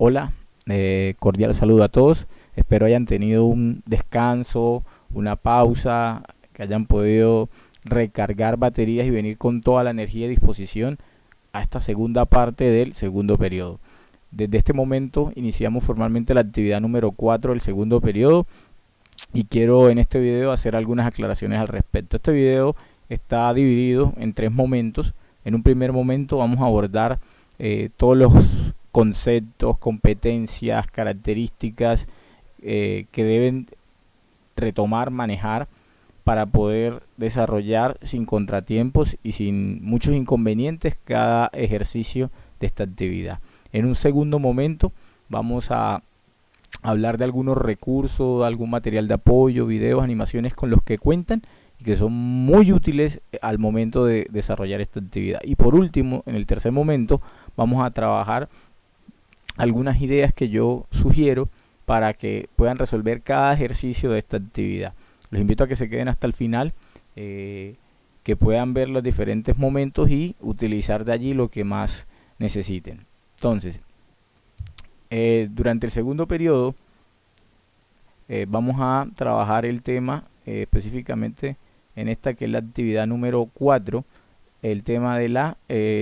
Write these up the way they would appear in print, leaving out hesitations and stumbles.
Hola, cordial saludo a todos. Espero hayan tenido un descanso, una pausa, que hayan podido recargar baterías y venir con toda la energía y disposición a esta segunda parte del segundo periodo. Desde este momento iniciamos formalmente la actividad número 4 del segundo periodo y quiero en este video hacer algunas aclaraciones al respecto. Este video está dividido en 3 momentos. En un primer momento vamos a abordar todos los conceptos, competencias, características que deben retomar, manejar para poder desarrollar sin contratiempos y sin muchos inconvenientes cada ejercicio de esta actividad. En un segundo momento vamos a hablar de algunos recursos, algún material de apoyo, videos, animaciones con los que cuentan y que son muy útiles al momento de desarrollar esta actividad. Y por último, en el tercer momento, vamos a trabajar algunas ideas que yo sugiero para que puedan resolver cada ejercicio de esta actividad. Los invito a que se queden hasta el final, que puedan ver los diferentes momentos y utilizar de allí lo que más necesiten. Entonces, durante el segundo periodo vamos a trabajar el tema específicamente en esta que es la actividad número 4, el tema de la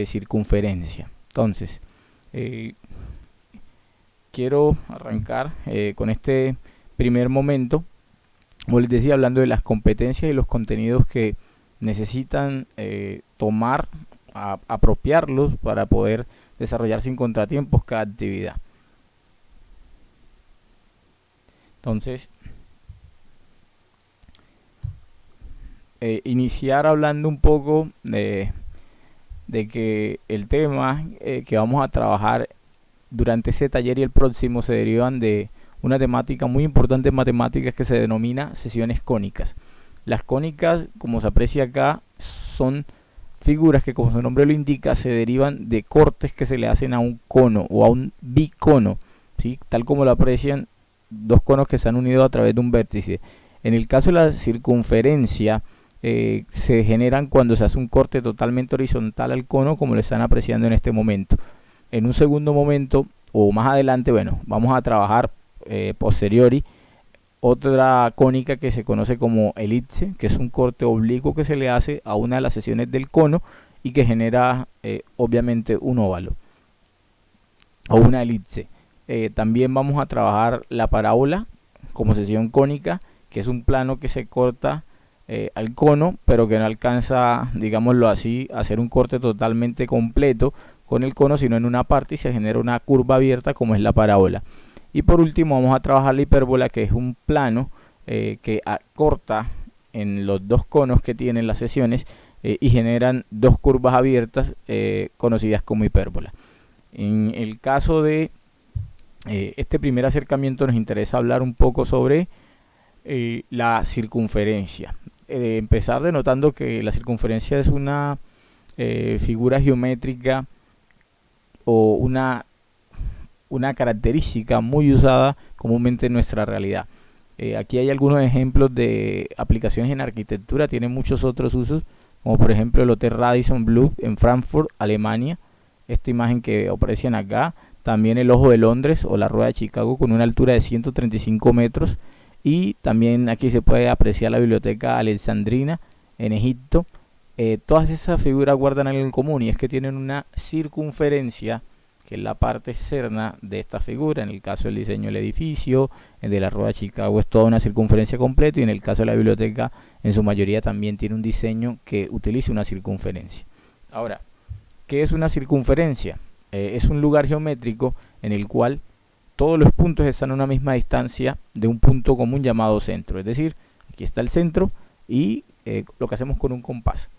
circunferencia. Entonces, quiero arrancar con este primer momento, como les decía, hablando de las competencias y los contenidos que necesitan tomar, apropiarlos para poder desarrollar sin contratiempos cada actividad. Entonces, iniciar hablando un poco de que el tema que vamos a trabajar durante ese taller y el próximo se derivan de una temática muy importante en matemáticas que se denomina sesiones cónicas. Las cónicas, como se aprecia acá, son figuras que, como su nombre lo indica, se derivan de cortes que se le hacen a un cono o a un bicono, ¿sí? Tal como lo aprecian, dos conos que se han unido a través de un vértice. En el caso de la circunferencia, se generan cuando se hace un corte totalmente horizontal al cono, como lo están apreciando en este momento. En un segundo momento o más adelante, bueno, vamos a trabajar posteriori otra cónica que se conoce como elipse, que es un corte oblicuo que se le hace a una de las secciones del cono y que genera obviamente un óvalo o una elipse. También vamos a trabajar la parábola como sección cónica, que es un plano que se corta al cono, pero que no alcanza, digámoslo así, a hacer un corte totalmente completo con el cono, sino en una parte, y se genera una curva abierta como es la parábola. Y por último vamos a trabajar la hipérbola, que es un plano que corta en los dos conos que tienen las secciones y generan dos curvas abiertas conocidas como hipérbola. En el caso de este primer acercamiento nos interesa hablar un poco sobre la circunferencia. Empezar denotando que la circunferencia es una figura geométrica o una característica muy usada comúnmente en nuestra realidad. Aquí hay algunos ejemplos de aplicaciones en arquitectura, tiene muchos otros usos, como por ejemplo el Hotel Radisson Blu en Frankfurt, Alemania. Esta imagen que aprecian acá, también el Ojo de Londres o la Rueda de Chicago con una altura de 135 metros. Y también aquí se puede apreciar la Biblioteca Alexandrina en Egipto. Todas esas figuras guardan algo en común, y es que tienen una circunferencia, que es la parte externa de esta figura. En el caso del diseño del edificio, el de la Rueda de Chicago es toda una circunferencia completa, y en el caso de la biblioteca en su mayoría también tiene un diseño que utiliza una circunferencia. Ahora, ¿qué es una circunferencia? Es un lugar geométrico en el cual todos los puntos están a una misma distancia de un punto común llamado centro. Es decir, aquí está el centro y lo que hacemos con un compás.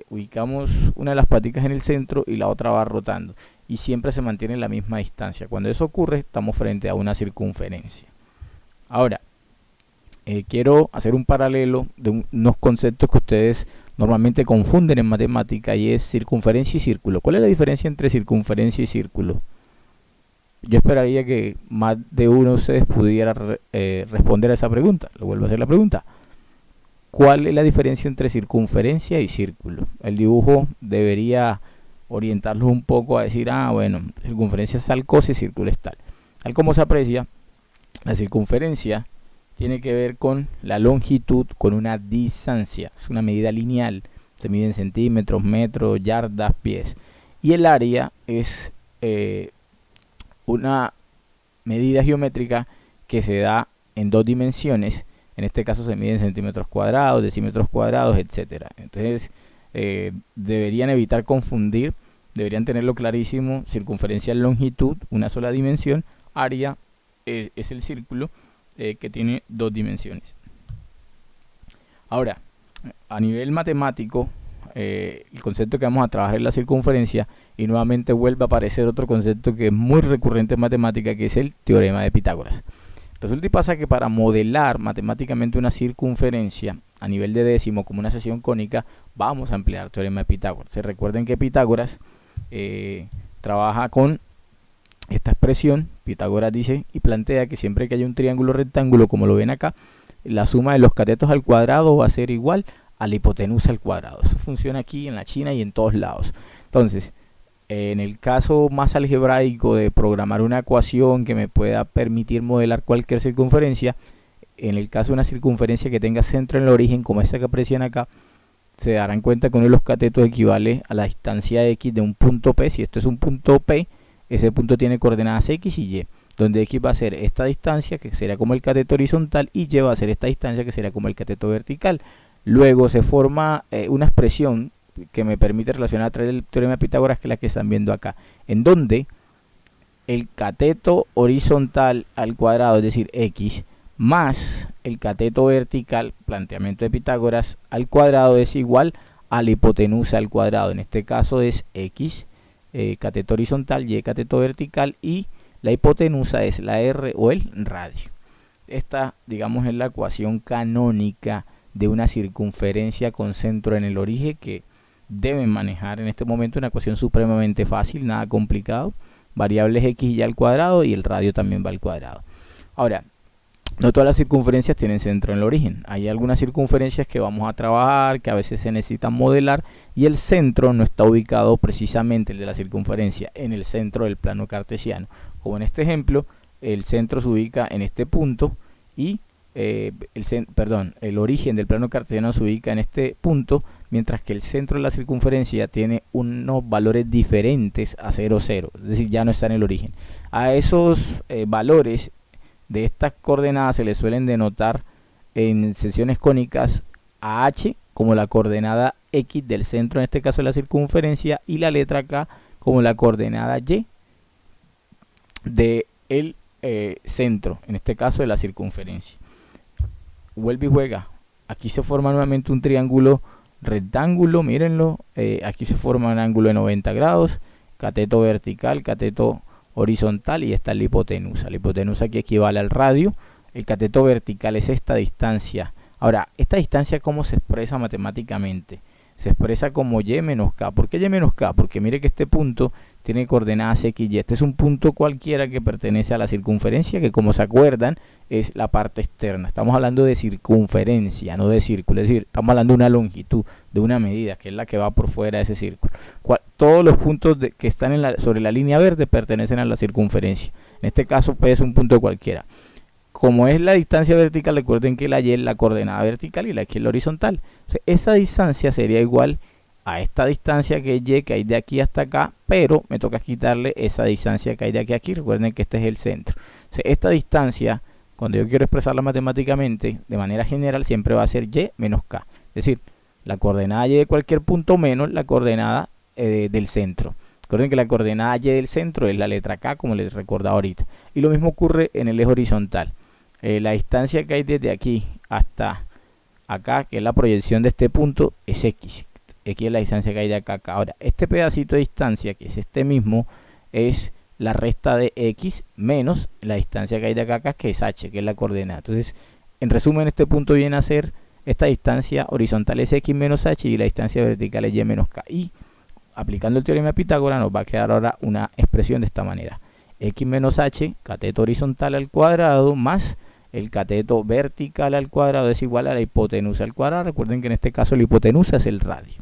Ubicamos una de las paticas en el centro y la otra va rotando. Y siempre se mantiene la misma distancia. Cuando eso ocurre, estamos frente a una circunferencia. Ahora, quiero hacer un paralelo de unos conceptos que ustedes normalmente confunden en matemática, y es circunferencia y círculo. ¿Cuál es la diferencia entre circunferencia y círculo? Yo esperaría que más de uno de ustedes pudiera responder a esa pregunta. Le vuelvo a hacer la pregunta. ¿Cuál es la diferencia entre circunferencia y círculo? El dibujo debería orientarlos un poco a decir, bueno, circunferencia es tal cosa y círculo es tal. Tal como se aprecia, la circunferencia tiene que ver con la longitud con una distancia. Es una medida lineal. Se mide en centímetros, metros, yardas, pies. Y el área es una medida geométrica que se da en dos dimensiones. En este caso se mide en centímetros cuadrados, decímetros cuadrados, etcétera. Entonces deberían evitar confundir, deberían tenerlo clarísimo. Circunferencia es longitud, una sola dimensión. Área es el círculo que tiene dos dimensiones. Ahora, a nivel matemático, el concepto que vamos a trabajar es la circunferencia, y nuevamente vuelve a aparecer otro concepto que es muy recurrente en matemática, que es el teorema de Pitágoras. Resulta y pasa que para modelar matemáticamente una circunferencia a nivel de décimo como una sección cónica, vamos a emplear el teorema de Pitágoras. Se recuerden que Pitágoras trabaja con esta expresión. Pitágoras dice y plantea que siempre que haya un triángulo rectángulo, como lo ven acá, la suma de los catetos al cuadrado va a ser igual a la hipotenusa al cuadrado. Eso funciona aquí en la China y en todos lados. Entonces, en el caso más algebraico de programar una ecuación que me pueda permitir modelar cualquier circunferencia, en el caso de una circunferencia que tenga centro en el origen, como esta que aprecian acá, se darán cuenta que uno de los catetos equivale a la distancia x de un punto P. Si esto es un punto P, ese punto tiene coordenadas x y y, donde x va a ser esta distancia, que sería como el cateto horizontal, y y va a ser esta distancia, que sería como el cateto vertical. Luego se forma una expresión que me permite relacionar a través del teorema de Pitágoras, que es la que están viendo acá, en donde el cateto horizontal al cuadrado, es decir, x, más el cateto vertical, planteamiento de Pitágoras, al cuadrado es igual a la hipotenusa al cuadrado. En este caso es x, cateto horizontal, y cateto vertical, y la hipotenusa es la r o el radio. Esta, digamos, es la ecuación canónica de una circunferencia con centro en el origen, que deben manejar en este momento. Una ecuación supremamente fácil, nada complicado. Variables x y al cuadrado, y el radio también va al cuadrado. Ahora, no todas las circunferencias tienen centro en el origen. Hay algunas circunferencias que vamos a trabajar, que a veces se necesitan modelar, y el centro no está ubicado precisamente, el de la circunferencia, en el centro del plano cartesiano. Como en este ejemplo, el centro se ubica en este punto, y el origen del plano cartesiano se ubica en este punto, mientras que el centro de la circunferencia tiene unos valores diferentes a 0, 0, es decir, ya no está en el origen. A esos valores de estas coordenadas se les suelen denotar en secciones cónicas a h como la coordenada x del centro, en este caso de la circunferencia, y la letra k como la coordenada y del centro, en este caso de la circunferencia. Vuelve y juega. Aquí se forma nuevamente un triángulo rectángulo, mírenlo. Aquí se forma un ángulo de 90 grados, cateto vertical, cateto horizontal, y esta es la hipotenusa. La hipotenusa aquí equivale al radio. El cateto vertical es esta distancia. Ahora, esta distancia, ¿cómo se expresa matemáticamente? Se expresa como y menos k. ¿Por qué y menos k? Porque mire que este punto tiene coordenadas x y. Este es un punto cualquiera que pertenece a la circunferencia, que, como se acuerdan, es la parte externa. Estamos hablando de circunferencia, no de círculo. Es decir, estamos hablando de una longitud, de una medida, que es la que va por fuera de ese círculo. Todos los puntos que están sobre la línea verde pertenecen a la circunferencia. En este caso, P es un punto cualquiera. Como es la distancia vertical, recuerden que la y es la coordenada vertical y la x es la horizontal. O sea, esa distancia sería igual a esta distancia que es y, que hay de aquí hasta acá, pero me toca quitarle esa distancia que hay de aquí a aquí. Recuerden que este es el centro. O sea, esta distancia, cuando yo quiero expresarla matemáticamente, de manera general, siempre va a ser y menos k. Es decir, la coordenada y de cualquier punto menos la coordenada del centro. Recuerden que la coordenada y del centro es la letra k, como les recordaba ahorita. Y lo mismo ocurre en el eje horizontal. La distancia que hay desde aquí hasta acá, que es la proyección de este punto, es x. X es la distancia que hay de acá a acá. Ahora, este pedacito de distancia, que es este mismo, es la resta de x menos la distancia que hay de acá a acá, que es h, que es la coordenada. Entonces, en resumen, este punto viene a ser, esta distancia horizontal es x menos h, y la distancia vertical es y menos k. Y aplicando el teorema de Pitágoras, nos va a quedar ahora una expresión de esta manera: x menos h, cateto horizontal al cuadrado, más el cateto vertical al cuadrado, es igual a la hipotenusa al cuadrado. Recuerden que en este caso la hipotenusa es el radio.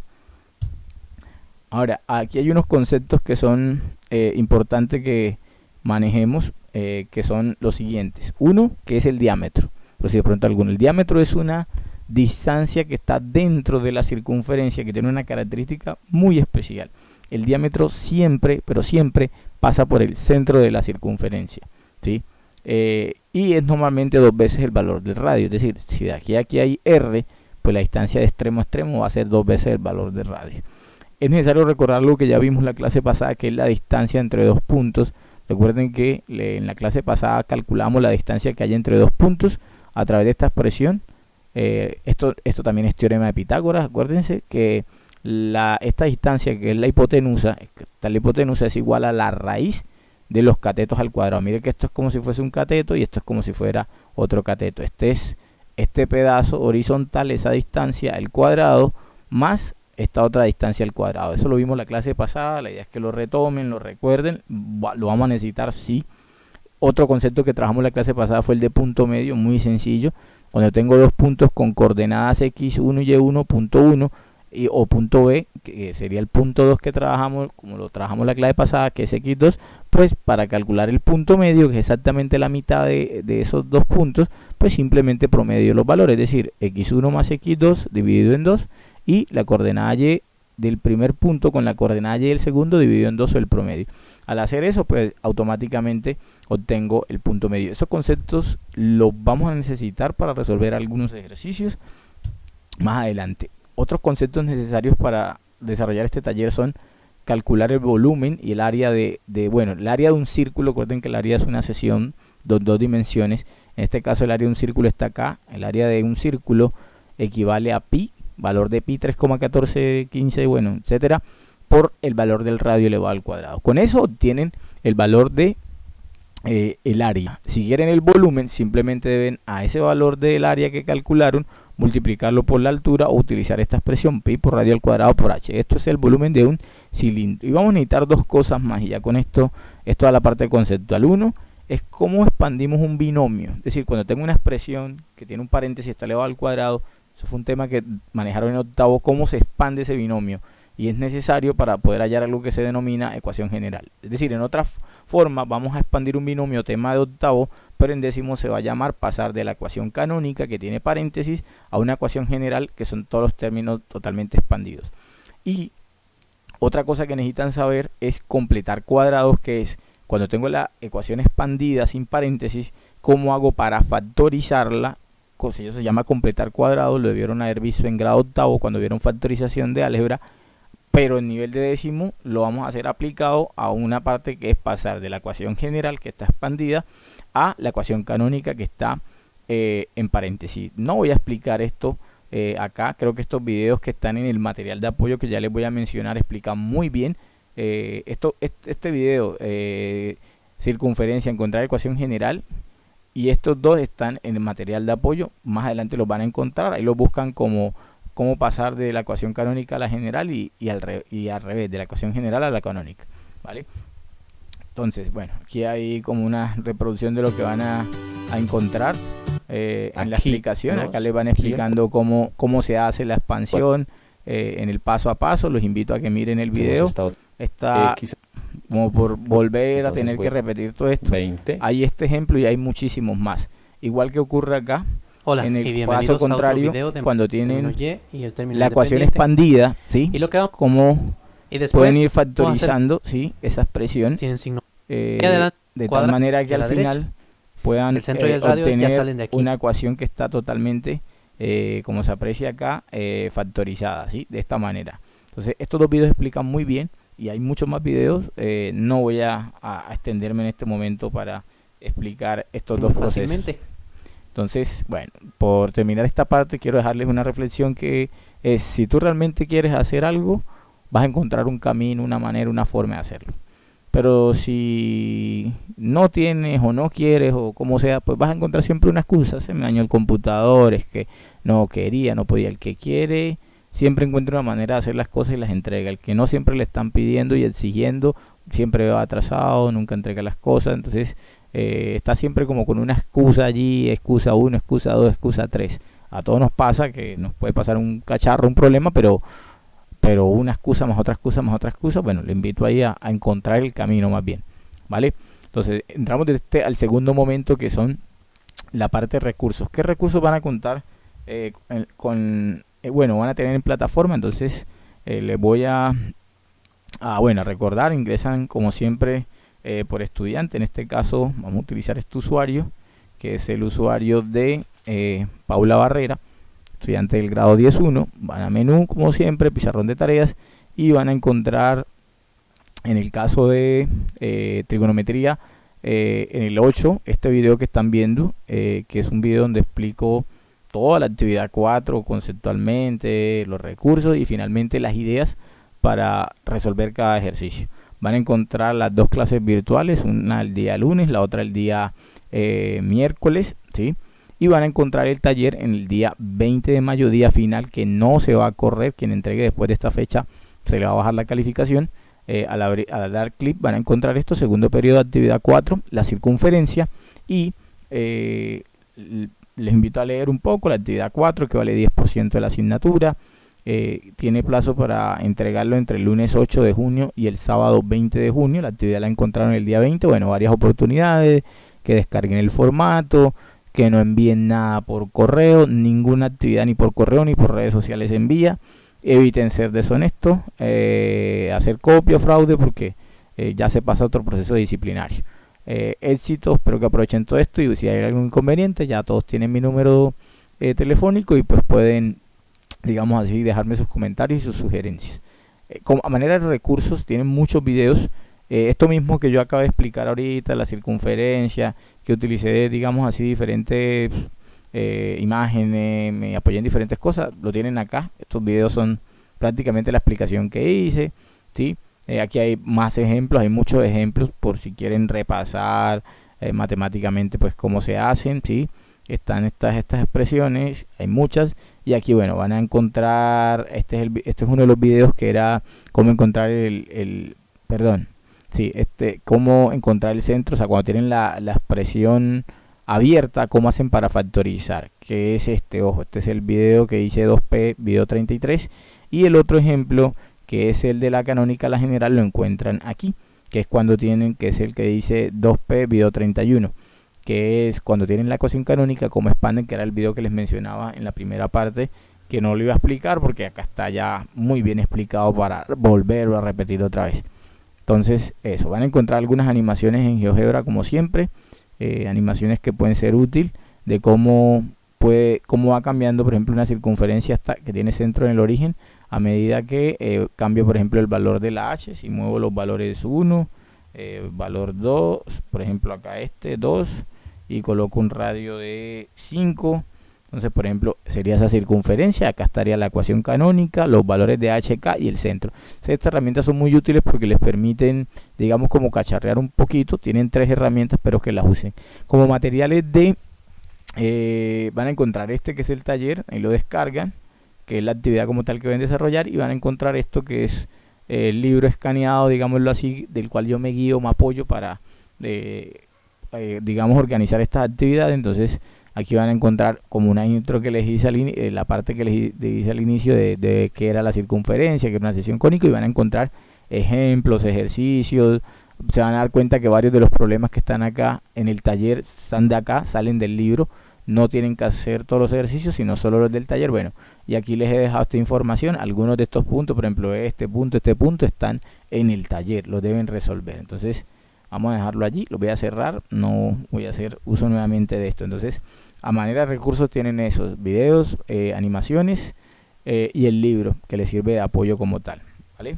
Ahora, aquí hay unos conceptos que son importantes que manejemos, que son los siguientes. Uno, que es el diámetro. Por si de pronto alguno, el diámetro es una distancia que está dentro de la circunferencia, que tiene una característica muy especial. El diámetro siempre, pero siempre pasa por el centro de la circunferencia, ¿sí? Y es normalmente 2 veces el valor del radio. Es decir, si de aquí a aquí hay R, pues la distancia de extremo a extremo va a ser 2 veces el valor del radio. Es necesario recordar lo que ya vimos en la clase pasada, que es la distancia entre 2 puntos. Recuerden que en la clase pasada calculamos la distancia que hay entre 2 puntos a través de esta expresión. Esto también es teorema de Pitágoras. Acuérdense que esta distancia, que es la hipotenusa, es igual a la raíz de los catetos al cuadrado. Mire que esto es como si fuese un cateto y esto es como si fuera otro cateto. Este pedazo horizontal, esa distancia al cuadrado, más esta otra distancia al cuadrado. Eso lo vimos en la clase pasada. La idea es que lo retomen, lo recuerden. Lo vamos a necesitar, sí. Otro concepto que trabajamos en la clase pasada fue el de punto medio, muy sencillo. Cuando tengo 2 puntos con coordenadas x1 y y1, punto 1 o punto B, que sería el punto 2 que trabajamos, como lo trabajamos en la clase pasada, que es x2, pues para calcular el punto medio, que es exactamente la mitad de esos 2 puntos, pues simplemente promedio los valores, es decir, x1 más x2 dividido en 2, y la coordenada y del primer punto con la coordenada y del segundo dividido en 2 o el promedio. Al hacer eso, pues automáticamente obtengo el punto medio. Esos conceptos los vamos a necesitar para resolver algunos ejercicios más adelante. Otros conceptos necesarios para desarrollar este taller son calcular el volumen y el área el área de un círculo. Recuerden que el área es una sección de 2 dimensiones. En este caso el área de un círculo está acá. El área de un círculo equivale a pi, valor de pi 3,1415, bueno, etcétera, por el valor del radio elevado al cuadrado. Con eso obtienen el valor de el área. Si quieren el volumen, simplemente deben a ese valor del área que calcularon multiplicarlo por la altura o utilizar esta expresión pi por radio al cuadrado por h. Esto es el volumen de un cilindro. Y vamos a necesitar 2 cosas más, y ya con esto es toda la parte conceptual. Uno es cómo expandimos un binomio. Es decir, cuando tengo una expresión que tiene un paréntesis está elevado al cuadrado, eso fue un tema que manejaron en octavo, cómo se expande ese binomio. Y es necesario para poder hallar algo que se denomina ecuación general. Es decir, en otra forma, vamos a expandir un binomio, tema de octavo, pero en décimo se va a llamar pasar de la ecuación canónica, que tiene paréntesis, a una ecuación general, que son todos los términos totalmente expandidos. Y otra cosa que necesitan saber es completar cuadrados, que es cuando tengo la ecuación expandida sin paréntesis, cómo hago para factorizarla. Eso se llama completar cuadrados, lo debieron haber visto en grado octavo cuando vieron factorización de álgebra. Pero en nivel de décimo lo vamos a hacer aplicado a una parte que es pasar de la ecuación general, que está expandida, a la ecuación canónica, que está en paréntesis. No voy a explicar esto acá. Creo que estos videos que están en el material de apoyo que ya les voy a mencionar explican muy bien este video, circunferencia, encontrar ecuación general, y estos dos están en el material de apoyo. Más adelante los van a encontrar. Ahí los buscan como cómo pasar de la ecuación canónica a la general y al revés, de la ecuación general a la canónica, ¿vale? Entonces, bueno, aquí hay como una reproducción de lo que van a encontrar en la explicación. Acá les van explicando cómo se hace la expansión en el paso a paso. Los invito a que miren el video. Está como por volver a tener que repetir todo esto. Hay este ejemplo y hay muchísimos más. Igual que ocurre acá. Hola, en el paso contrario, cuando tienen la ecuación independiente. expandida, ¿sí? Y lo que vamos, Como y después pueden ir factorizando, ¿sí?, esa expresión tienen signo de adelante, tal cuadra, manera y que a al la final derecha, puedan el centro y el radio ya salen de obtener aquí. una ecuación que está totalmente, como se aprecia acá, factorizada, ¿sí?, de esta manera. Entonces, estos 2 videos explican muy bien, y hay muchos más videos. No voy a extenderme en este momento para explicar estos 2 procesos. Fácilmente. Entonces, bueno, por terminar esta parte, quiero dejarles una reflexión, que es: si tú realmente quieres hacer algo, vas a encontrar un camino, una manera, una forma de hacerlo. Pero si no tienes o no quieres o como sea, pues vas a encontrar siempre una excusa. Se me dañó el computador, es que no quería, no podía. El que quiere siempre encuentra una manera de hacer las cosas y las entrega. El que no, siempre le están pidiendo y exigiendo, siempre va atrasado, nunca entrega las cosas. Entonces está siempre como con una excusa allí, excusa 1, excusa 2, excusa 3. A todos nos pasa que nos puede pasar un cacharro, un problema, pero pero una excusa más otra excusa más otra excusa, bueno, le invito ahí a encontrar el camino más bien, ¿vale? Entonces, entramos al segundo momento, que son la parte de recursos. ¿Qué recursos van a contar bueno, van a tener en plataforma? Entonces, les voy bueno, recordar, ingresan como siempre por estudiante. En este caso, vamos a utilizar este usuario, que es el usuario de Paula Barrera, estudiante del grado 10.1. Van a menú, como siempre, pizarrón de tareas, y van a encontrar, en el caso de trigonometría, en el 8, este video que están viendo, que es un video donde explico toda la actividad 4 conceptualmente, los recursos y finalmente las ideas para resolver cada ejercicio. Van a encontrar las dos clases virtuales, una el día lunes, la otra el día miércoles, ¿sí? Y van a encontrar el taller en el día 20 de mayo, día final, que no se va a correr. Quien entregue después de esta fecha se le va a bajar la calificación. Al dar clic van a encontrar esto: segundo periodo de actividad 4, la circunferencia, y les invito a leer un poco la actividad 4, que vale 10% de la asignatura. Tiene plazo para entregarlo entre el lunes 8 de junio y el sábado 20 de junio. La actividad la encontraron el día 20. Bueno, varias oportunidades: que descarguen el formato, que no envíen nada por correo, ninguna actividad ni por correo ni por redes sociales envía, eviten ser deshonestos, hacer copia o fraude, porque ya se pasa a otro proceso disciplinario. Éxito, espero que aprovechen todo esto, y si hay algún inconveniente, ya todos tienen mi número telefónico, y pues pueden, digamos así, dejarme sus comentarios y sus sugerencias. A manera de recursos, tienen muchos videos. Esto mismo que yo acabo de explicar ahorita, la circunferencia, que utilicé, digamos así, diferentes imágenes, me apoyé en diferentes cosas, lo tienen acá. Estos videos son prácticamente la explicación que hice, ¿sí? Aquí hay más ejemplos, hay muchos ejemplos por si quieren repasar matemáticamente pues cómo se hacen, ¿sí? Están estas expresiones, hay muchas, y aquí, bueno, van a encontrar, este es uno de los videos que era cómo encontrar cómo encontrar el centro. O sea, cuando tienen la expresión abierta, cómo hacen para factorizar, que es ojo, este es el video que hice 2P, video 33, y el otro ejemplo, que es el de la canónica, la general, lo encuentran aquí, que es cuando tienen, que es el que dice 2P, video 31, que es cuando tienen la ecuación canónica, cómo expanden, que era el video que les mencionaba en la primera parte, que no lo iba a explicar porque acá está ya muy bien explicado para volverlo a repetir otra vez. Entonces, eso, van a encontrar algunas animaciones en GeoGebra, como siempre, animaciones que pueden ser útil, de cómo va cambiando, por ejemplo, una circunferencia que tiene centro en el origen, a medida que cambio, por ejemplo, el valor de la h. Si muevo los valores 1, valor 2, por ejemplo acá 2, y coloco un radio de 5, entonces, por ejemplo, sería esa circunferencia. Acá estaría la ecuación canónica, los valores de HK y el centro. Entonces, estas herramientas son muy útiles porque les permiten, digamos, como cacharrear un poquito. Tienen 3 herramientas, pero que las usen. Como materiales van a encontrar que es el taller, ahí lo descargan, que es la actividad como tal que deben desarrollar, y van a encontrar esto que es el libro escaneado, digámoslo así, del cual yo me guío, me apoyo para, digamos, organizar estas actividades. Entonces, aquí van a encontrar como una intro que les hice la parte que les hice al inicio de qué era la circunferencia, que era una sección cónica, y van a encontrar ejemplos, ejercicios. Se van a dar cuenta que varios de los problemas que están acá en el taller están de acá, salen del libro. No tienen que hacer todos los ejercicios, sino solo los del taller. Bueno, y aquí les he dejado esta información. Algunos de estos puntos, por ejemplo, este punto, están en el taller, los deben resolver. Entonces, vamos a dejarlo allí, lo voy a cerrar, no voy a hacer uso nuevamente de esto. Entonces, a manera de recursos tienen esos videos, animaciones y el libro, que les sirve de apoyo como tal, ¿vale?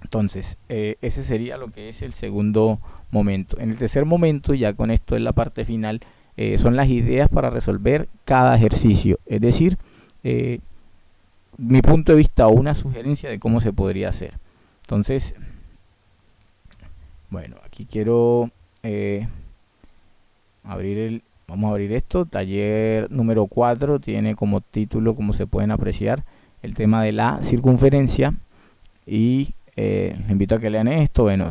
Entonces, ese sería lo que es el segundo momento. En el tercer momento, ya con esto es la parte final, son las ideas para resolver cada ejercicio. Es decir, mi punto de vista o una sugerencia de cómo se podría hacer. Entonces, bueno, aquí quiero vamos a abrir esto. Taller número 4 tiene como título, como se pueden apreciar, el tema de la circunferencia, y les invito a que lean esto. Bueno,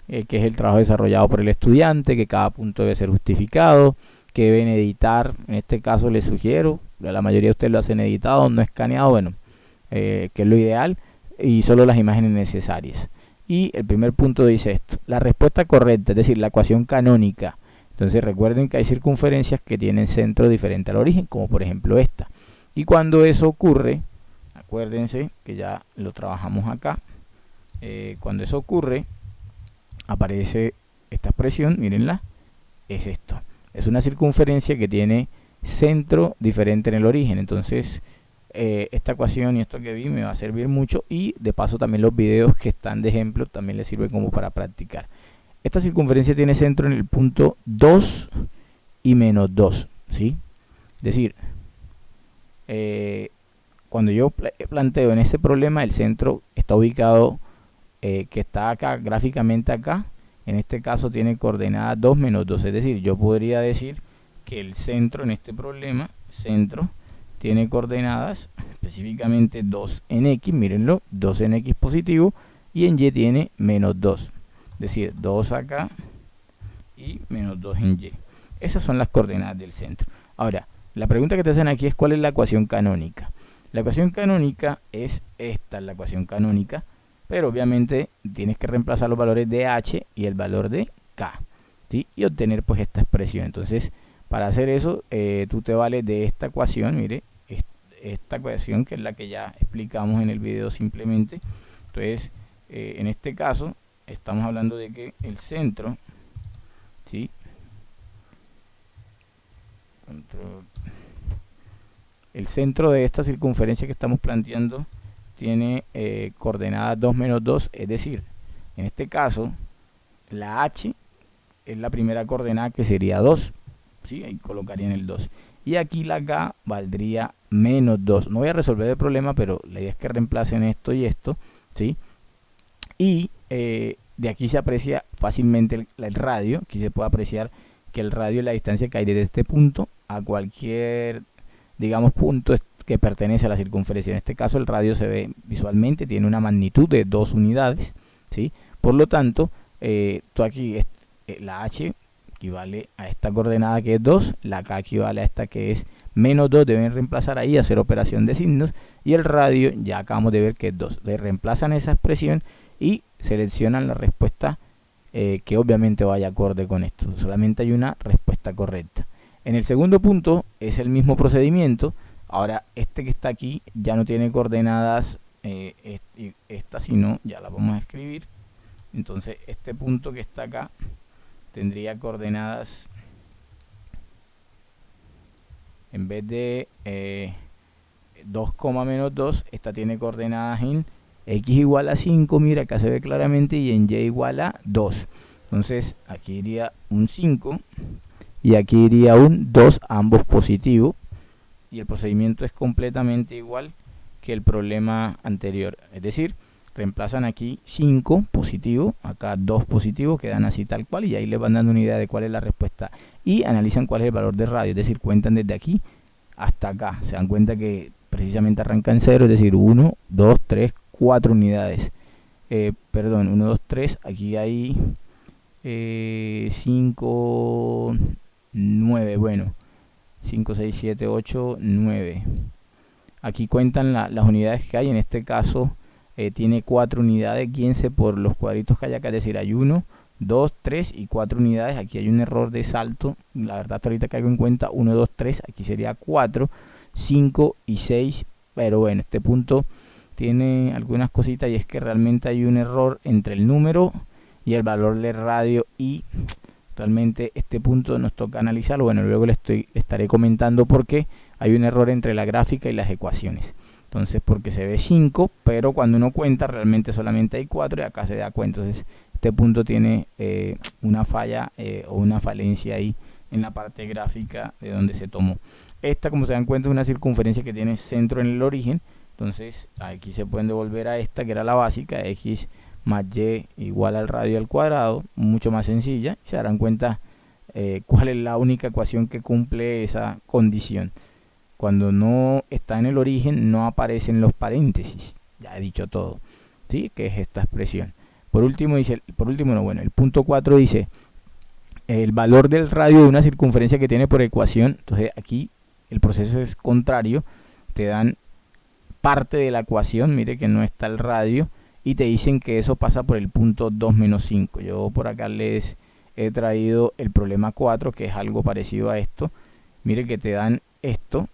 que es el trabajo desarrollado por el estudiante, que cada punto debe ser justificado, que deben editar. En este caso les sugiero, la mayoría de ustedes lo hacen editado, no escaneado. Bueno, que es lo ideal, y solo las imágenes necesarias. Y el primer punto dice esto: la respuesta correcta, es decir, la ecuación canónica. Entonces recuerden que hay circunferencias que tienen centro diferente al origen, como por ejemplo esta. Y cuando eso ocurre, acuérdense que ya lo trabajamos acá, cuando eso ocurre, aparece esta expresión, mírenla, es esto. Es una circunferencia que tiene centro diferente en el origen. Entonces esta ecuación y esto que vi me va a servir mucho, y de paso también los videos que están de ejemplo también les sirven como para practicar. Esta circunferencia tiene centro en el punto 2 y menos 2, ¿sí? Es decir, cuando yo planteo en este problema, el centro está ubicado, que está acá, gráficamente acá. En este caso tiene coordenadas 2 menos 2, es decir, yo podría decir que el centro en este problema, centro, tiene coordenadas específicamente 2 en x, mírenlo, 2 en x positivo, y en y tiene menos 2, es decir, 2 acá y menos 2 en y. Esas son las coordenadas del centro. Ahora, la pregunta que te hacen aquí es: ¿cuál es la ecuación canónica? La ecuación canónica es esta, la ecuación canónica, pero obviamente tienes que reemplazar los valores de h y el valor de k, ¿sí? Y obtener pues esta expresión. Entonces, para hacer eso, tú te vales de esta ecuación, mire, esta ecuación que es la que ya explicamos en el video simplemente. Entonces, en este caso, estamos hablando de que el centro, ¿sí? El centro de esta circunferencia que estamos planteando tiene coordenadas 2 menos 2, es decir, en este caso, la h es la primera coordenada, que sería 2, ¿sí? Ahí colocarían el 2. Y aquí la k valdría menos 2. No voy a resolver el problema, pero la idea es que reemplacen esto y esto, ¿sí? Y de aquí se aprecia fácilmente el radio. Aquí se puede apreciar que el radio es la distancia que hay desde este punto a cualquier, digamos, punto que pertenece a la circunferencia. En este caso el radio se ve visualmente, tiene una magnitud de 2 unidades, ¿sí? Por lo tanto, tú aquí, la h equivale a esta coordenada que es 2, la k equivale a esta que es menos 2, deben reemplazar ahí, hacer operación de signos, y el radio ya acabamos de ver que es 2. Le reemplazan esa expresión y seleccionan la respuesta que obviamente vaya acorde con esto. Solamente hay una respuesta correcta. En el segundo punto es el mismo procedimiento. Ahora este que está aquí ya no tiene coordenadas esta, sino ya la vamos a escribir. Entonces este punto que está acá tendría coordenadas, en vez de 2, menos 2, esta tiene coordenadas en x igual a 5, mira, acá se ve claramente, y en y igual a 2. Entonces aquí iría un 5 y aquí iría un 2, ambos positivos, y el procedimiento es completamente igual que el problema anterior, es decir, reemplazan aquí 5 positivo, acá 2 positivo, quedan así tal cual, y ahí les van dando una idea de cuál es la respuesta, y analizan cuál es el valor de radio, es decir, cuentan desde aquí hasta acá, se dan cuenta que precisamente arranca en 0, es decir, 1, 2, 3, 4 unidades, perdón, 1, 2, 3, aquí hay 5, 9, bueno, 5, 6, 7, 8, 9. Aquí cuentan las unidades que hay. En este caso tiene 4 unidades. Guíense por los cuadritos que hay acá, es decir, hay 1, 2, 3 y 4 unidades. Aquí hay un error de salto. La verdad, hasta ahorita caigo en cuenta 1, 2, 3. Aquí sería 4, 5 y 6. Pero bueno, este punto tiene algunas cositas, y es que realmente hay un error entre el número y el valor de radio, y realmente este punto nos toca analizarlo. Bueno, luego le estaré comentando por qué hay un error entre la gráfica y las ecuaciones. Entonces, porque se ve 5, pero cuando uno cuenta realmente solamente hay 4, y acá se da cuenta. Entonces, este punto tiene una falla o una falencia ahí en la parte gráfica de donde se tomó. Esta, como se dan cuenta, es una circunferencia que tiene centro en el origen. Entonces, aquí se pueden devolver a esta, que era la básica, x más y igual al radio al cuadrado, mucho más sencilla. Se darán cuenta cuál es la única ecuación que cumple esa condición. Cuando no está en el origen, no aparecen los paréntesis. Ya he dicho todo, ¿sí? Que es esta expresión. Por último, dice, el punto 4 dice el valor del radio de una circunferencia que tiene por ecuación. Entonces aquí el proceso es contrario, te dan parte de la ecuación, mire que no está el radio, y te dicen que eso pasa por el punto 2 menos 5. Yo por acá les he traído el problema 4, que es algo parecido a esto. Mire que te dan esto,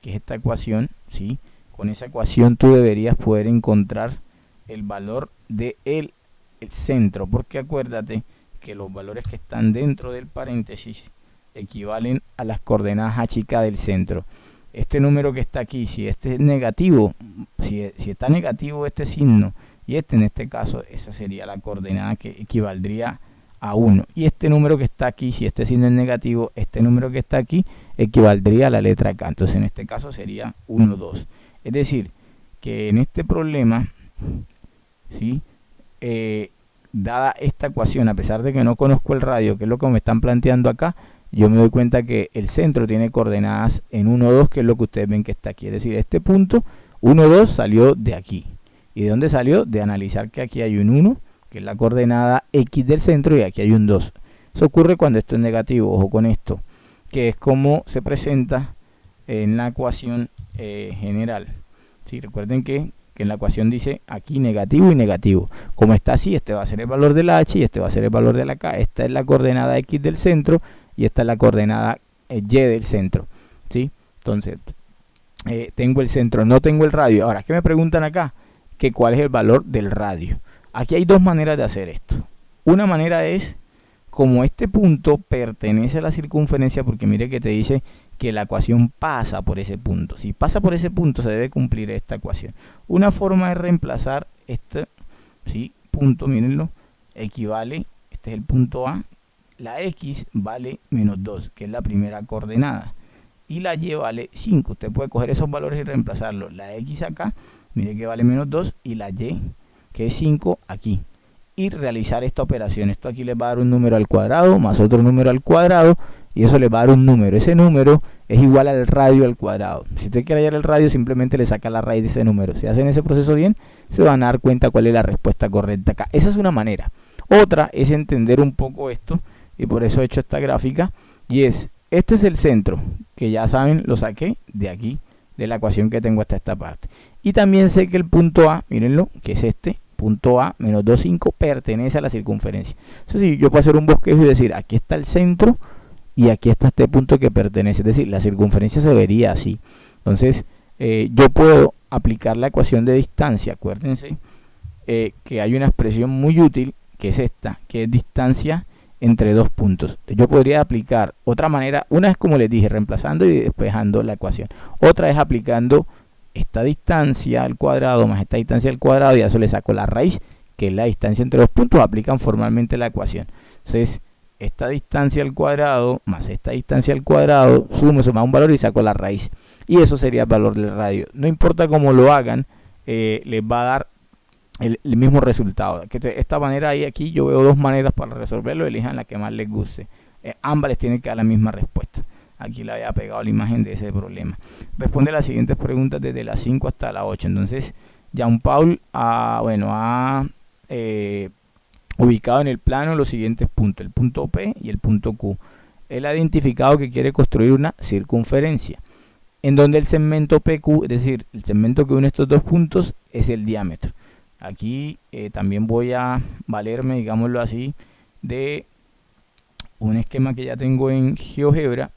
que es esta ecuación, ¿sí? Con esa ecuación tú deberías poder encontrar el valor del el centro, porque acuérdate que los valores que están dentro del paréntesis equivalen a las coordenadas a chica del centro. Este número que está aquí, si este es negativo, si está negativo este signo, y este en este caso, esa sería la coordenada que equivaldría a 1. Y este número que está aquí, si este signo es negativo, este número que está aquí equivaldría a la letra K. Entonces en este caso sería 1, 2. Es decir, que en este problema, ¿sí? Dada esta ecuación, a pesar de que no conozco el radio, que es lo que me están planteando acá, yo me doy cuenta que el centro tiene coordenadas en 1, 2, que es lo que ustedes ven que está aquí. Es decir, este punto 1, 2 salió de aquí. ¿Y de dónde salió? De analizar que aquí hay un 1, que es la coordenada X del centro, y aquí hay un 2. Eso ocurre cuando esto es negativo. Ojo con esto, que es como se presenta en la ecuación general. ¿Sí? Recuerden que en la ecuación dice aquí negativo y negativo. Como está así, este va a ser el valor de la H y este va a ser el valor de la K. Esta es la coordenada X del centro y esta es la coordenada Y del centro, ¿sí? Entonces, tengo el centro, no tengo el radio. Ahora, ¿qué me preguntan acá? Que cuál es el valor del radio. Aquí hay dos maneras de hacer esto. Una manera es, como este punto pertenece a la circunferencia, porque mire que te dice que la ecuación pasa por ese punto. Si pasa por ese punto, se debe cumplir esta ecuación. Una forma de reemplazar este, ¿sí? Punto, mírenlo, equivale, este es el punto A, la X vale menos 2, que es la primera coordenada, y la Y vale 5. Usted puede coger esos valores y reemplazarlos. La X acá, mire que vale menos 2, y la Y, que es 5, aquí. Y realizar esta operación. Esto aquí les va a dar un número al cuadrado, más otro número al cuadrado, y eso les va a dar un número. Ese número es igual al radio al cuadrado. Si usted quiere hallar el radio, simplemente le saca la raíz de ese número. Si hacen ese proceso bien, se van a dar cuenta cuál es la respuesta correcta acá. Esa es una manera. Otra es entender un poco esto, y por eso he hecho esta gráfica, y es, este es el centro, que ya saben, lo saqué de aquí, de la ecuación que tengo hasta esta parte. Y también sé que el punto A, mírenlo, que es este, punto A, menos 2, 5, pertenece a la circunferencia. Eso sí, yo puedo hacer un bosquejo y decir, aquí está el centro, y aquí está este punto que pertenece, es decir, la circunferencia se vería así. Entonces, yo puedo aplicar la ecuación de distancia, acuérdense que hay una expresión muy útil, que es esta, que es distancia entre dos puntos. Yo podría aplicar otra manera, una es como les dije, reemplazando y despejando la ecuación. Otra es aplicando esta distancia al cuadrado más esta distancia al cuadrado, y a eso le saco la raíz, que es la distancia entre dos puntos, aplican formalmente la ecuación. Entonces, esta distancia al cuadrado más esta distancia al cuadrado, sumo un valor y saco la raíz. Y eso sería el valor del radio. No importa cómo lo hagan, les va a dar el mismo resultado. De esta manera, ahí aquí yo veo dos maneras para resolverlo, elijan la que más les guste. Ambas les tienen que dar la misma respuesta. Aquí le había pegado la imagen de ese problema. Responde las siguientes preguntas desde la 5 hasta la 8. Entonces, Jean-Paul ha ubicado en el plano los siguientes puntos, el punto P y el punto Q. Él ha identificado que quiere construir una circunferencia, en donde el segmento PQ, es decir, el segmento que une estos dos puntos, es el diámetro. Aquí también voy a valerme, digámoslo así, de un esquema que ya tengo en GeoGebra,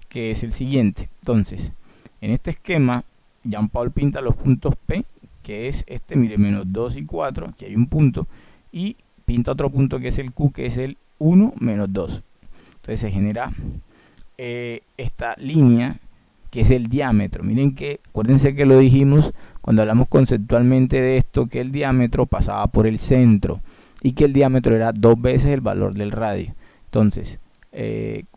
que es el siguiente. Entonces, en este esquema, Jean-Paul pinta los puntos P, que es este, mire, menos 2 y 4, aquí hay un punto, y pinta otro punto que es el Q, que es el 1, menos 2. Entonces se genera esta línea, que es el diámetro. Miren que, acuérdense que lo dijimos cuando hablamos conceptualmente de esto, que el diámetro pasaba por el centro y que el diámetro era 2 veces el valor del radio. Entonces,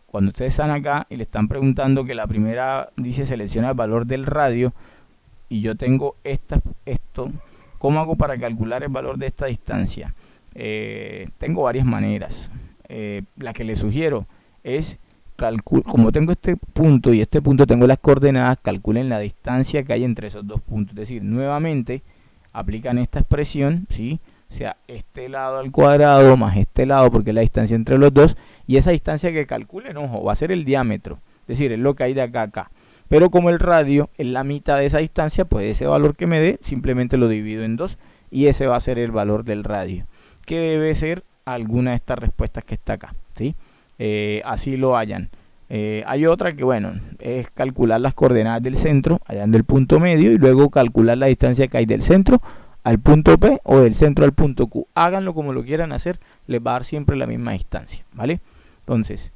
cuando ustedes están acá y le están preguntando que la primera dice selecciona el valor del radio, y yo tengo esto, ¿cómo hago para calcular el valor de esta distancia? Tengo varias maneras. La que les sugiero es, como tengo este punto y este punto tengo las coordenadas, calculen la distancia que hay entre esos dos puntos. Es decir, nuevamente aplican esta expresión, ¿sí? O sea, este lado al cuadrado más este lado, porque es la distancia entre los dos, y esa distancia que calculen, ojo, va a ser el diámetro, es decir, es lo que hay de acá a acá. Pero como el radio es la mitad de esa distancia, pues ese valor que me dé simplemente lo divido en 2 y ese va a ser el valor del radio, que debe ser alguna de estas respuestas que está acá, ¿sí? Así lo hayan. Hay otra que, bueno, es calcular las coordenadas del centro, allá en el punto medio, y luego calcular la distancia que hay del centro al punto P o del centro al punto Q. Háganlo como lo quieran hacer, les va a dar siempre la misma distancia, ¿vale? Entonces,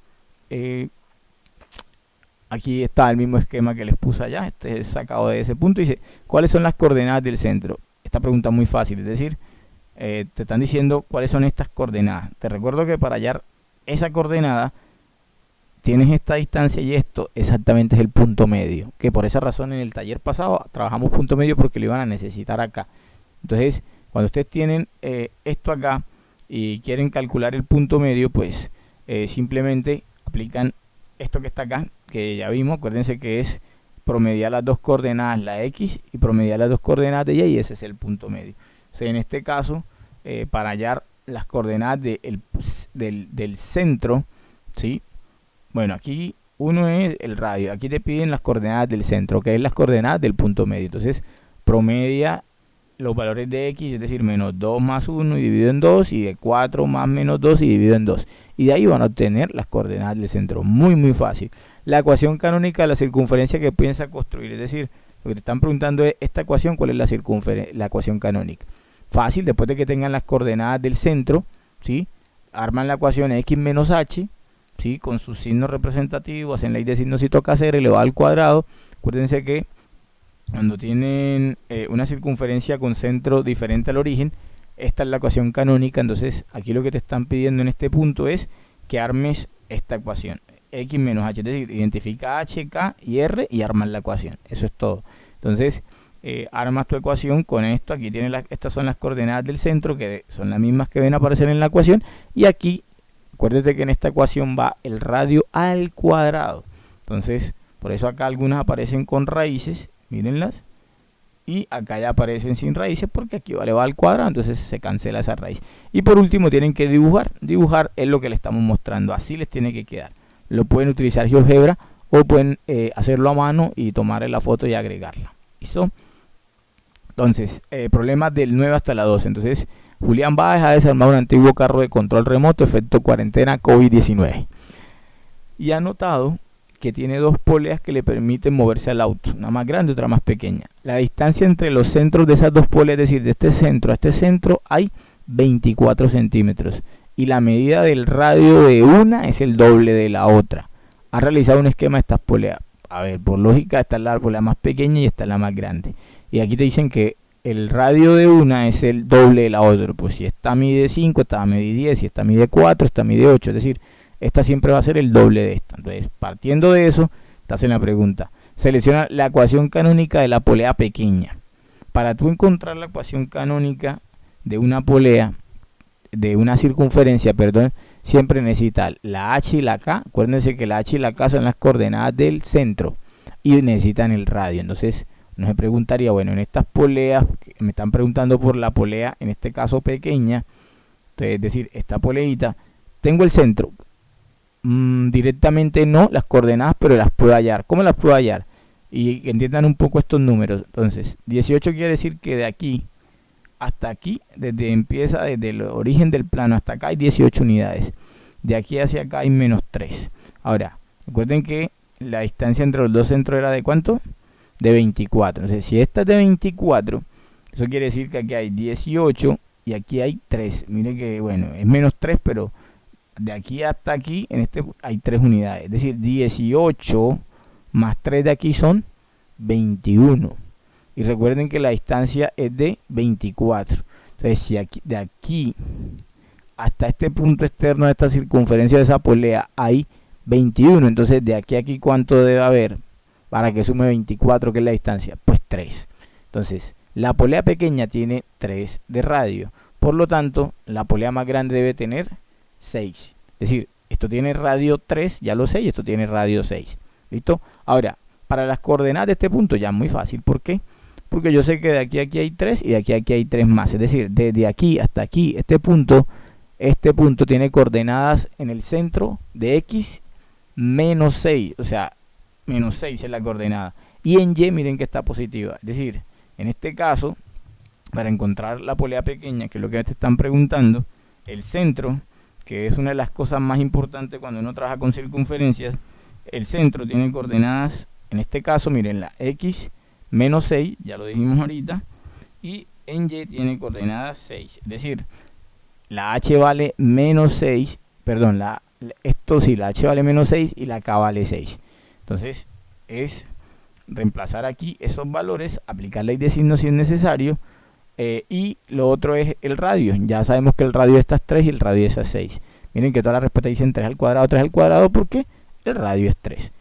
aquí está el mismo esquema que les puse allá, este es sacado de ese punto. Dice, ¿cuáles son las coordenadas del centro? Esta pregunta es muy fácil, es decir, te están diciendo cuáles son estas coordenadas. Te recuerdo que para hallar esa coordenada tienes esta distancia y esto exactamente es el punto medio, que por esa razón en el taller pasado trabajamos punto medio porque lo iban a necesitar acá. Entonces, cuando ustedes tienen esto acá y quieren calcular el punto medio, pues simplemente aplican esto que está acá, que ya vimos. Acuérdense que es promediar las dos coordenadas, la X, y promediar las dos coordenadas de Y, y ese es el punto medio. O sea, en este caso, para hallar las coordenadas del centro, ¿sí? Bueno, aquí uno es el radio, aquí te piden las coordenadas del centro, que es las coordenadas del punto medio. Entonces, promedia los valores de X, es decir, menos 2 más 1 y dividido en 2, y de 4 más menos 2 y dividido en 2. Y de ahí van a obtener las coordenadas del centro. Muy, muy fácil. La ecuación canónica de la circunferencia que piensa construir, es decir, lo que te están preguntando es esta ecuación, ¿cuál es la ecuación canónica? Fácil, después de que tengan las coordenadas del centro, ¿sí? Arman la ecuación X menos H, ¿sí? Con sus signos representativos, hacen ley de signos y elevado al cuadrado. Acuérdense que cuando tienen una circunferencia con centro diferente al origen, esta es la ecuación canónica. Entonces aquí lo que te están pidiendo en este punto es que armes esta ecuación X menos H, es decir, identifica H, K y R y armas la ecuación. Eso es todo. Entonces armas tu ecuación con esto. Aquí tienes estas son las coordenadas del centro, que son las mismas que ven aparecer en la ecuación, y aquí acuérdate que en esta ecuación va el radio al cuadrado. Entonces, por eso acá algunas aparecen con raíces, mírenlas, y acá ya aparecen sin raíces porque aquí va al cuadrado, entonces se cancela esa raíz. Y por último tienen que dibujar. Dibujar es lo que le estamos mostrando, así les tiene que quedar. Lo pueden utilizar GeoGebra o pueden hacerlo a mano y tomarle la foto y agregarla. ¿Listo? Entonces, problemas del 9 hasta la 12. Entonces, Julián va a dejar de desarmar un antiguo carro de control remoto, efecto cuarentena COVID-19. Y ha notado que tiene dos poleas que le permiten moverse al auto, una más grande y otra más pequeña. La distancia entre los centros de esas dos poleas, es decir, de este centro a este centro, hay 24 centímetros. Y la medida del radio de una es el doble de la otra. Ha realizado un esquema de estas poleas. A ver, por lógica, esta es la polea más pequeña y esta es la más grande. Y aquí te dicen que el radio de una es el doble de la otra. Pues si esta mide 5, esta mide 10, si esta mide 4, esta mide 8. Es decir, esta siempre va a ser el doble de esta. Entonces, partiendo de eso, te hacen la pregunta. Selecciona la ecuación canónica de la polea pequeña. Para tú encontrar la ecuación canónica de una polea, de una circunferencia, perdón, siempre necesita la H y la K. Acuérdense que la H y la K son las coordenadas del centro y necesitan el radio. Entonces, uno se preguntaría, bueno, en estas poleas, me están preguntando por la polea, en este caso pequeña, entonces, es decir, esta poleita, tengo el centro. Directamente no las coordenadas, pero las puedo hallar. ¿Cómo las puedo hallar? Y que entiendan un poco estos números. Entonces, 18 quiere decir que de aquí hasta aquí, desde el origen del plano hasta acá hay 18 unidades. De aquí hacia acá hay menos 3. Ahora, recuerden que la distancia entre los dos centros era de ¿cuánto? De 24. Entonces, si esta es de 24, eso quiere decir que aquí hay 18 y aquí hay 3. Mire que, bueno, es menos 3, pero de aquí hasta aquí, en este hay 3 unidades. Es decir, 18 más 3 de aquí son 21. Y recuerden que la distancia es de 24. Entonces, si aquí, de aquí hasta este punto externo de esta circunferencia de esa polea hay 21. Entonces, de aquí a aquí, ¿cuánto debe haber para que sume 24, que es la distancia? Pues 3. Entonces, la polea pequeña tiene 3 de radio. Por lo tanto, la polea más grande debe tener 6. Es decir, esto tiene radio 3, ya lo sé, y esto tiene radio 6. ¿Listo? Ahora, para las coordenadas de este punto ya es muy fácil. ¿Por qué? Porque yo sé que de aquí a aquí hay 3 y de aquí a aquí hay 3 más. Es decir, desde aquí hasta aquí, este punto tiene coordenadas en el centro de X menos 6. O sea, menos 6 es la coordenada. Y en Y miren que está positiva. Es decir, en este caso, para encontrar la polea pequeña, que es lo que te están preguntando, el centro, que es una de las cosas más importantes cuando uno trabaja con circunferencias, el centro tiene coordenadas, en este caso, miren, la X menos 6, ya lo dijimos ahorita, y en Y tiene coordenadas 6. Es decir, la H vale menos 6, perdón, la H vale menos 6 y la K vale 6. Entonces, es reemplazar aquí esos valores, aplicar ley de signos si es necesario, y lo otro es el radio. Ya sabemos que el radio de estas 3 y el radio de esas 6. Miren que todas las respuestas dicen 3 al cuadrado, porque el radio es 3.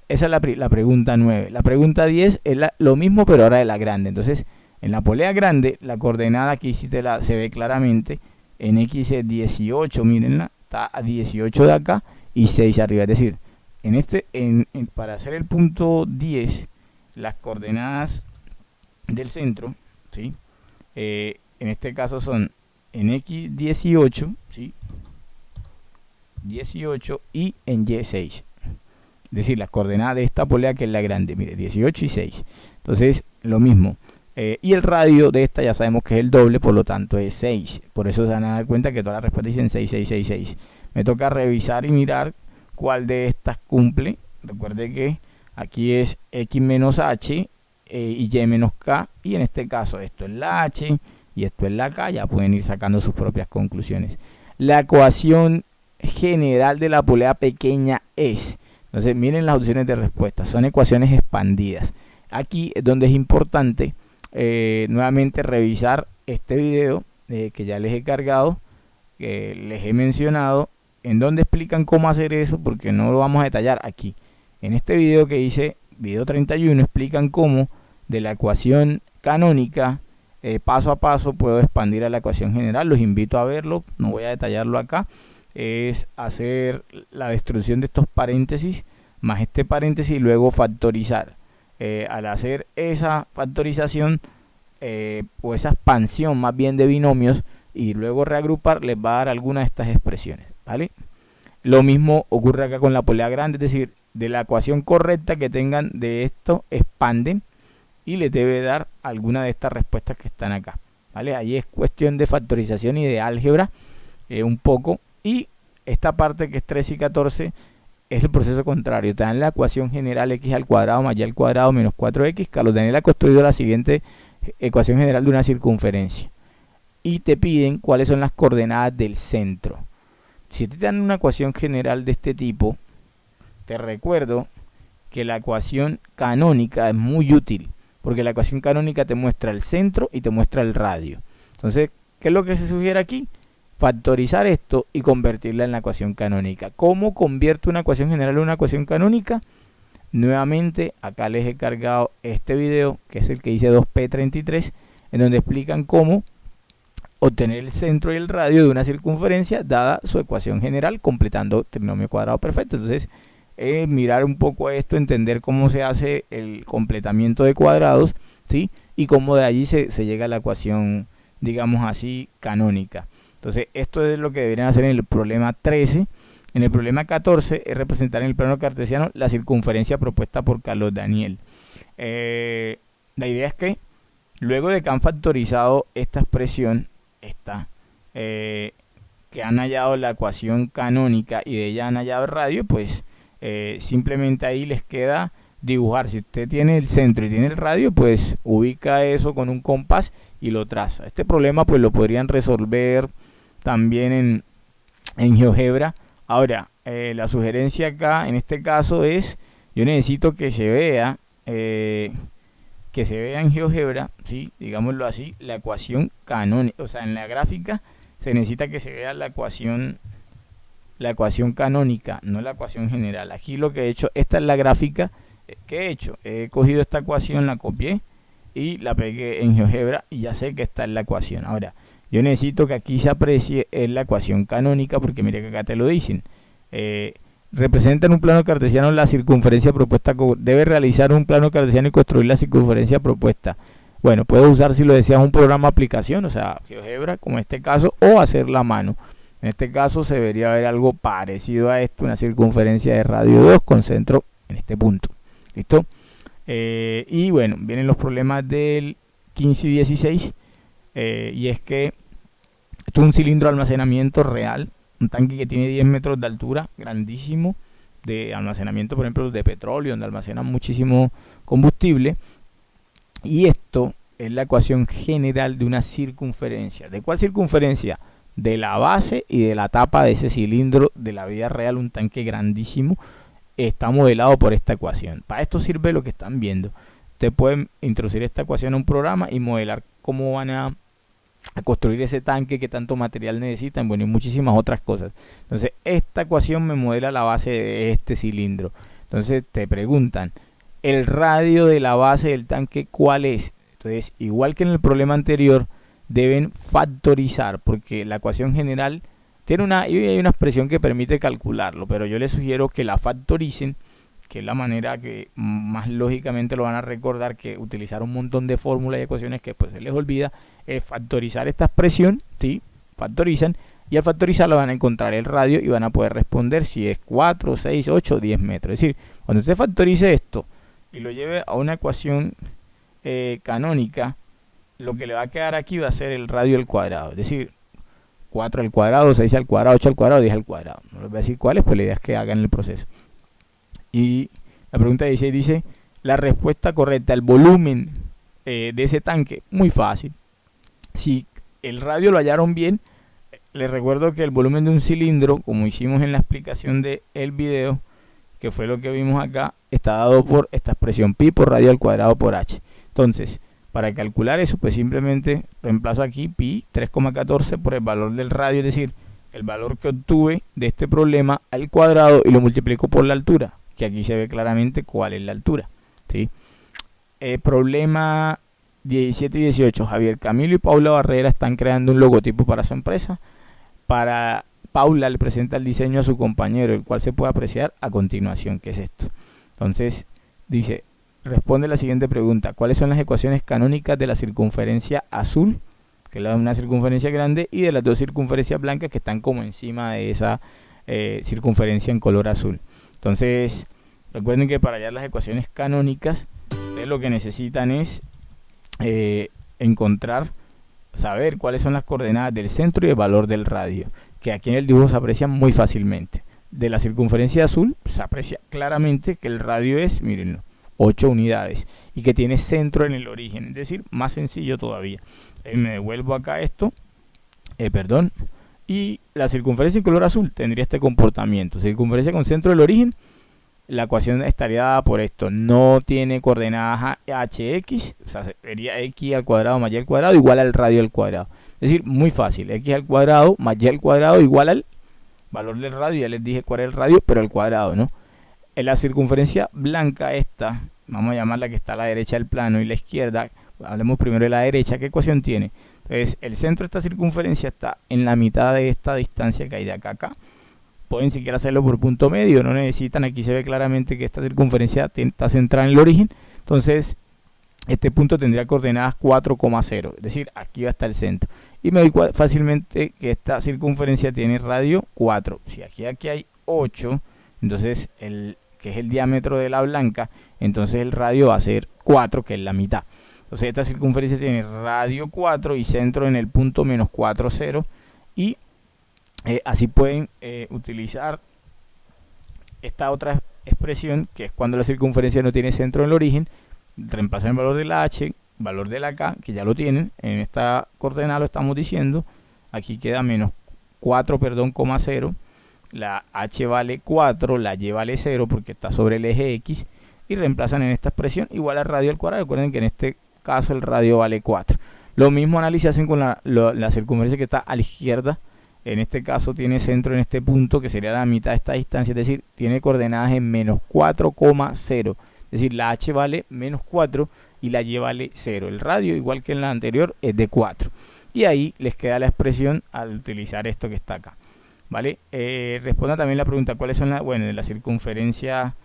Esa es la pregunta 9. La pregunta 10 es lo mismo, pero ahora de la grande. Entonces, en la polea grande, la coordenada aquí sí se ve claramente. En X es 18, mírenla, está a 18 de acá y 6 arriba. Es decir, para hacer el punto 10, las coordenadas del centro, ¿sí? En este caso son en X 18, ¿sí? 18 y en Y 6. Es decir, las coordenadas de esta polea que es la grande, mire, 18 y 6. Entonces, lo mismo. Y el radio de esta ya sabemos que es el doble, por lo tanto es 6. Por eso se van a dar cuenta que todas las respuestas dicen 6, 6, 6, 6. Me toca revisar y mirar cuál de estas cumple. Recuerde que aquí es X menos H y Y menos K. Y en este caso esto es la H y esto es la K. Ya pueden ir sacando sus propias conclusiones. La ecuación general de la polea pequeña es... Entonces miren las opciones de respuesta. Son ecuaciones expandidas. Aquí es donde es importante... nuevamente revisar este video que ya les he cargado, que les he mencionado, en donde explican cómo hacer eso, porque no lo vamos a detallar aquí. En este video que hice, video 31, explican cómo de la ecuación canónica paso a paso puedo expandir a la ecuación general. Los invito a verlo, no voy a detallarlo acá. Es hacer la destrucción de estos paréntesis más este paréntesis y luego factorizar. Al hacer esa factorización o esa expansión más bien de binomios y luego reagrupar, les va a dar alguna de estas expresiones, ¿vale? Lo mismo ocurre acá con la polea grande, es decir, de la ecuación correcta que tengan de esto, expanden y les debe dar alguna de estas respuestas que están acá, ¿vale? Ahí es cuestión de factorización y de álgebra un poco, y esta parte que es 3 y 14 es el proceso contrario. Te dan la ecuación general x al cuadrado más y al cuadrado menos 4x. Carlos Daniel ha construido la siguiente ecuación general de una circunferencia y te piden cuáles son las coordenadas del centro. Si te dan una ecuación general de este tipo, te recuerdo que la ecuación canónica es muy útil, porque la ecuación canónica te muestra el centro y te muestra el radio. Entonces, ¿qué es lo que se sugiere aquí? Factorizar esto y convertirla en la ecuación canónica. ¿Cómo convierto una ecuación general en una ecuación canónica? Nuevamente, acá les he cargado este video, que es el que hice 2P33, en donde explican cómo obtener el centro y el radio de una circunferencia dada su ecuación general, completando trinomio cuadrado perfecto. Entonces, mirar un poco esto, entender cómo se hace el completamiento de cuadrados, ¿sí? Y cómo de allí se llega a la ecuación, digamos así, canónica. Entonces, esto es lo que deberían hacer en el problema 13. En el problema 14 es representar en el plano cartesiano la circunferencia propuesta por Carlos Daniel. La idea es que luego de que han factorizado esta expresión, que han hallado la ecuación canónica y de ella han hallado el radio, pues simplemente ahí les queda dibujar. Si usted tiene el centro y tiene el radio, pues ubica eso con un compás y lo traza. Este problema pues lo podrían resolver también en GeoGebra. Ahora, la sugerencia acá en este caso es, yo necesito que se vea en GeoGebra, ¿sí? Digámoslo así, la ecuación canónica. O sea, en la gráfica se necesita que se vea la ecuación canónica, no la ecuación general. Aquí lo que he hecho, esta es la gráfica que he hecho. He cogido esta ecuación, la copié y la pegué en GeoGebra y ya sé que esta es la ecuación. Ahora, yo necesito que aquí se aprecie la ecuación canónica, porque mire que acá te lo dicen. Representa en un plano cartesiano la circunferencia propuesta. Debe realizar un plano cartesiano y construir la circunferencia propuesta. Bueno, puedes usar, si lo deseas, un programa de aplicación, o sea, GeoGebra, como en este caso, o hacerla a mano. En este caso se debería ver algo parecido a esto, una circunferencia de radio 2 con centro en este punto. ¿Listo? Y bueno, vienen los problemas del 15 y 16, y es que esto es un cilindro de almacenamiento real, un tanque que tiene 10 metros de altura, grandísimo, de almacenamiento, por ejemplo, de petróleo, donde almacenan muchísimo combustible. Y esto es la ecuación general de una circunferencia. ¿De cuál circunferencia? De la base y de la tapa de ese cilindro de la vida real, un tanque grandísimo. Está modelado por esta ecuación. Para esto sirve lo que están viendo. Ustedes pueden introducir esta ecuación a un programa y modelar cómo van a construir ese tanque, qué tanto material necesitan, bueno, y muchísimas otras cosas. Entonces, esta ecuación me modela la base de este cilindro. Entonces, te preguntan, ¿el radio de la base del tanque cuál es? Entonces, igual que en el problema anterior, deben factorizar, porque la ecuación general hay una expresión que permite calcularlo, pero yo les sugiero que la factoricen, que es la manera que más lógicamente lo van a recordar, que utilizar un montón de fórmulas y ecuaciones que después se les olvida, es factorizar esta expresión, ¿sí? Factorizan, y al factorizarla van a encontrar el radio y van a poder responder si es 4, 6, 8, 10 metros. Es decir, cuando usted factorice esto y lo lleve a una ecuación canónica, lo que le va a quedar aquí va a ser el radio al cuadrado, es decir, 4 al cuadrado, 6 al cuadrado, 8 al cuadrado, 10 al cuadrado. No les voy a decir cuáles, pues la idea es que hagan el proceso. Y la pregunta dice, la respuesta correcta, el volumen de ese tanque, muy fácil. Si el radio lo hallaron bien, les recuerdo que el volumen de un cilindro, como hicimos en la explicación del video, que fue lo que vimos acá, está dado por esta expresión pi por radio al cuadrado por h. Entonces, para calcular eso, pues simplemente reemplazo aquí pi 3,14 por el valor del radio, es decir, el valor que obtuve de este problema al cuadrado, y lo multiplico por la altura, que aquí se ve claramente cuál es la altura, ¿sí? Problema 17 y 18. Javier Camilo y Paula Barrera están creando un logotipo para su empresa. Para Paula le presenta el diseño a su compañero, el cual se puede apreciar a continuación. ¿Qué es esto? Entonces, dice, responde la siguiente pregunta. ¿Cuáles son las ecuaciones canónicas de la circunferencia azul, que es una circunferencia grande, y de las dos circunferencias blancas que están como encima de esa circunferencia en color azul? Entonces, recuerden que para hallar las ecuaciones canónicas, ustedes lo que necesitan es saber cuáles son las coordenadas del centro y el valor del radio, que aquí en el dibujo se aprecian muy fácilmente. De la circunferencia azul se aprecia claramente que el radio es, mírenlo, 8 unidades, y que tiene centro en el origen, es decir, más sencillo todavía. Me devuelvo acá esto, y la circunferencia en color azul tendría este comportamiento: circunferencia con centro del origen. La ecuación estaría dada por esto: no tiene coordenadas hx, o sea, sería x al cuadrado más y al cuadrado igual al radio al cuadrado. Es decir, muy fácil, x al cuadrado más y al cuadrado igual al valor del radio. Ya les dije cuál es el radio, pero al cuadrado, ¿no? En la circunferencia blanca, esta, vamos a llamarla, que está a la derecha del plano, y la izquierda, hablemos primero de la derecha. ¿Qué ecuación tiene? Entonces, el centro de esta circunferencia está en la mitad de esta distancia que hay de acá a acá. Pueden siquiera hacerlo por punto medio, no necesitan. Aquí se ve claramente que esta circunferencia está centrada en el origen. Entonces, este punto tendría coordenadas 4,0, es decir, aquí va a estar el centro. Y me doy fácilmente que esta circunferencia tiene radio 4. Si aquí hay 8, entonces que es el diámetro de la blanca, entonces el radio va a ser 4, que es la mitad. Entonces esta circunferencia tiene radio 4 y centro en el punto menos 4, 0. Y así pueden utilizar esta otra expresión, que es cuando la circunferencia no tiene centro en el origen. Reemplazan el valor de la h, valor de la k, que ya lo tienen, en esta coordenada lo estamos diciendo. Aquí queda menos 4, 0. La h vale 4, la y vale 0 porque está sobre el eje x, y reemplazan en esta expresión igual al radio al cuadrado. Recuerden que en este caso el radio vale 4. Lo mismo análisis hacen con la circunferencia que está a la izquierda. En este caso tiene centro en este punto, que sería la mitad de esta distancia, es decir, tiene coordenadas en menos 4,0. Es decir, la h vale menos 4 y la y vale 0. El radio, igual que en la anterior, es de 4. Y ahí les queda la expresión al utilizar esto que está acá, ¿vale? Responda también la pregunta: ¿cuáles son de la circunferencia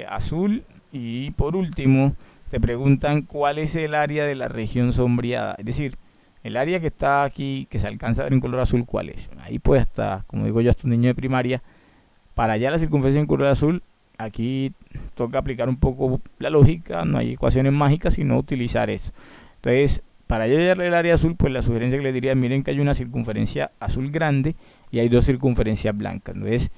azul? Y por último, te preguntan cuál es el área de la región sombreada. Es decir, el área que está aquí, que se alcanza a ver en color azul, ¿cuál es? Ahí pues hasta, como digo yo, hasta un niño de primaria, para allá la circunferencia en color azul aquí toca aplicar un poco la lógica, no hay ecuaciones mágicas, sino utilizar eso. Entonces, para yo hallar el área azul, pues la sugerencia que les diría, miren que hay una circunferencia azul grande y hay dos circunferencias blancas. Entonces,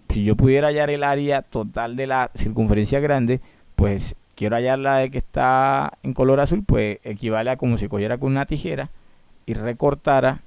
si yo pudiera hallar el área total de la circunferencia grande, pues quiero hallar la de que está en color azul, pues equivale a como si cogiera con una tijera y recortara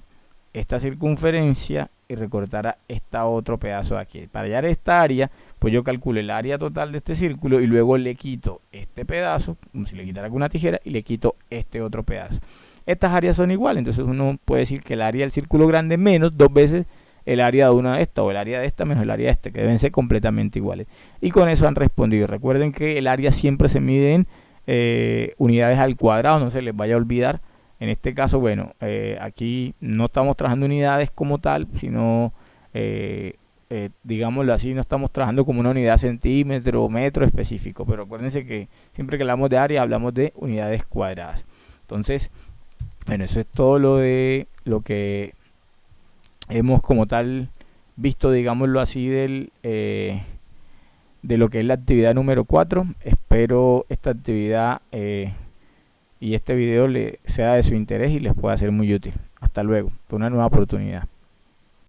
esta circunferencia y recortara esta otro pedazo de aquí. Para hallar esta área, pues yo calculo el área total de este círculo y luego le quito este pedazo, como si le quitara con una tijera, y le quito este otro pedazo. Estas áreas son iguales, entonces uno puede decir que el área del círculo grande menos 2 veces el área de una de estas, o el área de esta menos el área de esta, que deben ser completamente iguales. Y con eso han respondido. Recuerden que el área siempre se mide en unidades al cuadrado, no se les vaya a olvidar. En este caso, bueno, aquí no estamos trabajando unidades como tal, sino, digámoslo así, no estamos trabajando como una unidad centímetro o metro específico. Pero acuérdense que siempre que hablamos de área, hablamos de unidades cuadradas. Entonces, bueno, eso es todo lo que hemos como tal visto, digámoslo así, de lo que es la actividad número 4. Espero esta actividad y este video le sea de su interés y les pueda ser muy útil. Hasta luego, por una nueva oportunidad.